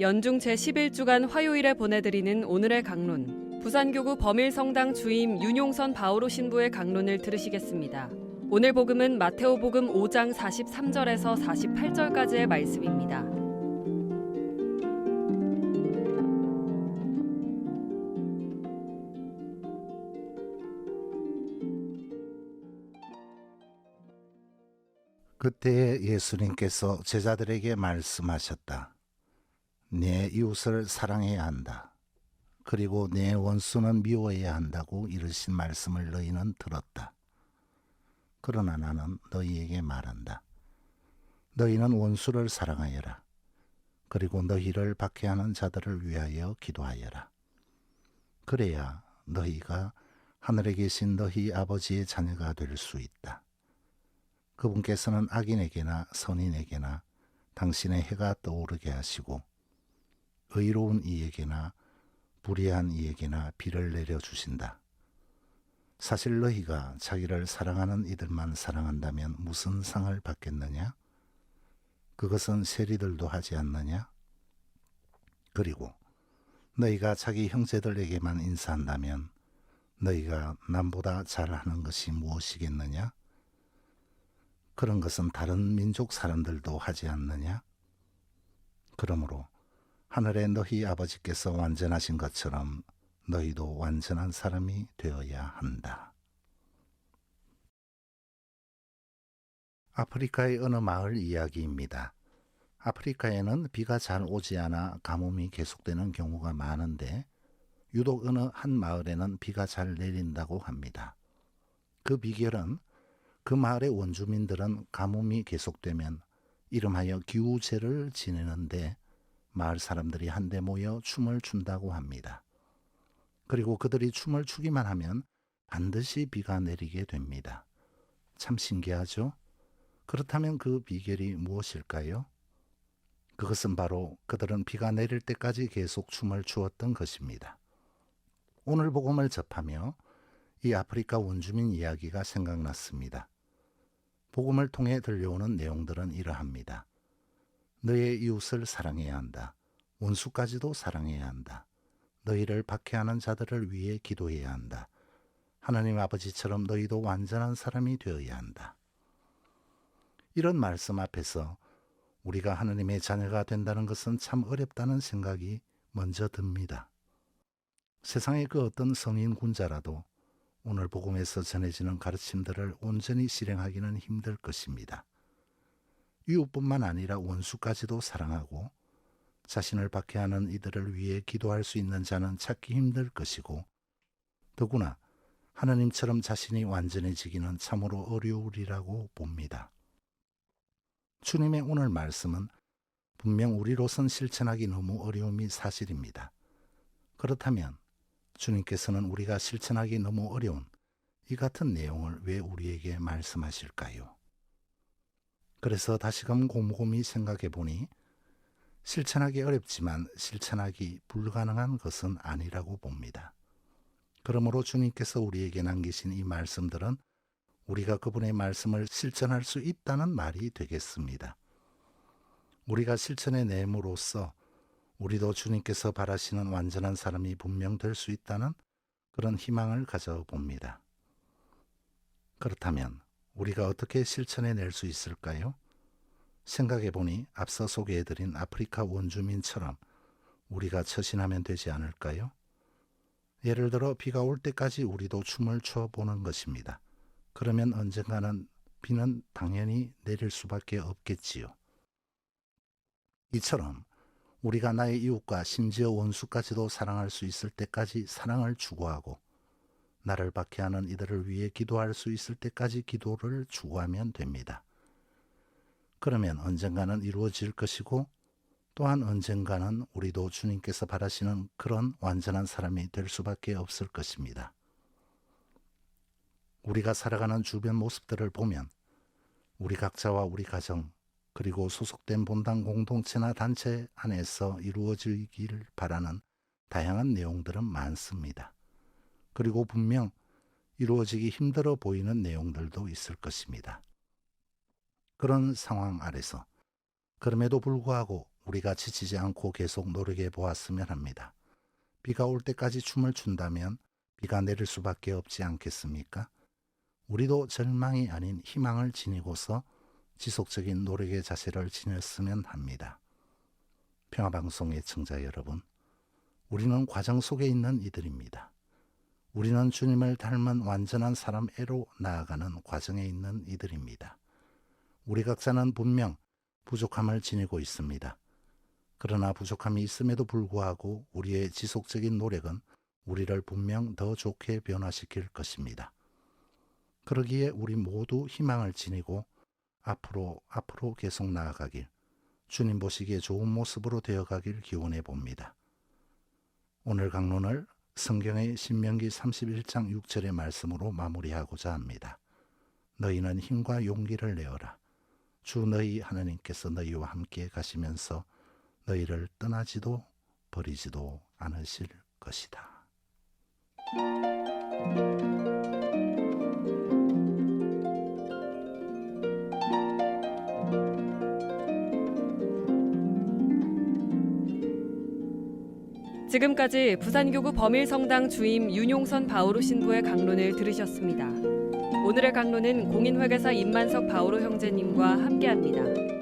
연중 제11주간 화요일에 보내드리는 오늘의 강론, 부산교구 범일성당 주임 윤용선 바오로 신부의 강론을 들으시겠습니다. 오늘 복음은 마테오복음 5장 43절에서 48절까지의 말씀입니다. 그때 예수님께서 제자들에게 말씀하셨다. 내 이웃을 사랑해야 한다. 그리고 내 원수는 미워해야 한다고 이르신 말씀을 너희는 들었다. 그러나 나는 너희에게 말한다. 너희는 원수를 사랑하여라. 그리고 너희를 박해하는 자들을 위하여 기도하여라. 그래야 너희가 하늘에 계신 너희 아버지의 자녀가 될 수 있다. 그분께서는 악인에게나 선인에게나 당신의 해가 떠오르게 하시고 의로운 이에게나 불의한 이에게나 비를 내려주신다. 사실 너희가 자기를 사랑하는 이들만 사랑한다면 무슨 상을 받겠느냐? 그것은 세리들도 하지 않느냐? 그리고 너희가 자기 형제들에게만 인사한다면 너희가 남보다 잘하는 것이 무엇이겠느냐? 그런 것은 다른 민족 사람들도 하지 않느냐? 그러므로 하늘에 너희 아버지께서 완전하신 것처럼 너희도 완전한 사람이 되어야 한다. 아프리카의 어느 마을 이야기입니다. 아프리카에는 비가 잘 오지 않아 가뭄이 계속되는 경우가 많은데 유독 어느 한 마을에는 비가 잘 내린다고 합니다. 그 비결은 그 마을의 원주민들은 가뭄이 계속되면 이름하여 기우제를 지내는데 마을 사람들이 한데 모여 춤을 춘다고 합니다. 그리고 그들이 춤을 추기만 하면 반드시 비가 내리게 됩니다. 참 신기하죠? 그렇다면 그 비결이 무엇일까요? 그것은 바로 그들은 비가 내릴 때까지 계속 춤을 추었던 것입니다. 오늘 복음을 접하며 이 아프리카 원주민 이야기가 생각났습니다. 복음을 통해 들려오는 내용들은 이러합니다. 너의 이웃을 사랑해야 한다. 원수까지도 사랑해야 한다. 너희를 박해하는 자들을 위해 기도해야 한다. 하나님 아버지처럼 너희도 완전한 사람이 되어야 한다. 이런 말씀 앞에서 우리가 하나님의 자녀가 된다는 것은 참 어렵다는 생각이 먼저 듭니다. 세상의 그 어떤 성인 군자라도 오늘 복음에서 전해지는 가르침들을 온전히 실행하기는 힘들 것입니다. 이웃뿐만 아니라 원수까지도 사랑하고 자신을 박해하는 이들을 위해 기도할 수 있는 자는 찾기 힘들 것이고 더구나 하나님처럼 자신이 완전해지기는 참으로 어려우리라고 봅니다. 주님의 오늘 말씀은 분명 우리로선 실천하기 너무 어려움이 사실입니다. 그렇다면 주님께서는 우리가 실천하기 너무 어려운 이 같은 내용을 왜 우리에게 말씀하실까요? 그래서 다시금 곰곰이 생각해 보니 실천하기 어렵지만 실천하기 불가능한 것은 아니라고 봅니다. 그러므로 주님께서 우리에게 남기신 이 말씀들은 우리가 그분의 말씀을 실천할 수 있다는 말이 되겠습니다. 우리가 실천해 내므로써 우리도 주님께서 바라시는 완전한 사람이 분명 될 수 있다는 그런 희망을 가져봅니다. 그렇다면 우리가 어떻게 실천해 낼 수 있을까요? 생각해보니 앞서 소개해드린 아프리카 원주민처럼 우리가 처신하면 되지 않을까요? 예를 들어 비가 올 때까지 우리도 춤을 춰보는 것입니다. 그러면 언젠가는 비는 당연히 내릴 수밖에 없겠지요. 이처럼 우리가 나의 이웃과 심지어 원수까지도 사랑할 수 있을 때까지 사랑을 추구하고 나를 박해하는 이들을 위해 기도할 수 있을 때까지 기도를 추구하면 됩니다. 그러면 언젠가는 이루어질 것이고 또한 언젠가는 우리도 주님께서 바라시는 그런 완전한 사람이 될 수밖에 없을 것입니다. 우리가 살아가는 주변 모습들을 보면 우리 각자와 우리 가정 그리고 소속된 본당 공동체나 단체 안에서 이루어지길 바라는 다양한 내용들은 많습니다. 그리고 분명 이루어지기 힘들어 보이는 내용들도 있을 것입니다. 그런 상황 아래서 그럼에도 불구하고 우리가 지치지 않고 계속 노력해 보았으면 합니다. 비가 올 때까지 춤을 춘다면 비가 내릴 수밖에 없지 않겠습니까? 우리도 절망이 아닌 희망을 지니고서 지속적인 노력의 자세를 지녔으면 합니다. 평화방송의 청자 여러분, 우리는 과정 속에 있는 이들입니다. 우리는 주님을 닮은 완전한 사람애로 나아가는 과정에 있는 이들입니다. 우리 각자는 분명 부족함을 지니고 있습니다. 그러나 부족함이 있음에도 불구하고 우리의 지속적인 노력은 우리를 분명 더 좋게 변화시킬 것입니다. 그러기에 우리 모두 희망을 지니고 앞으로 계속 나아가길, 주님 보시기에 좋은 모습으로 되어가길 기원해 봅니다. 오늘 강론을 성경의 신명기 31장 6절의 말씀으로 마무리하고자 합니다. 너희는 힘과 용기를 내어라. 주 너희 하나님께서 너희와 함께 가시면서 너희를 떠나지도 버리지도 않으실 것이다. 지금까지 부산교구 범일성당 주임 윤용선 바오로 신부의 강론을 들으셨습니다. 오늘의 강론은 공인회계사 임만석 바오로 형제님과 함께합니다.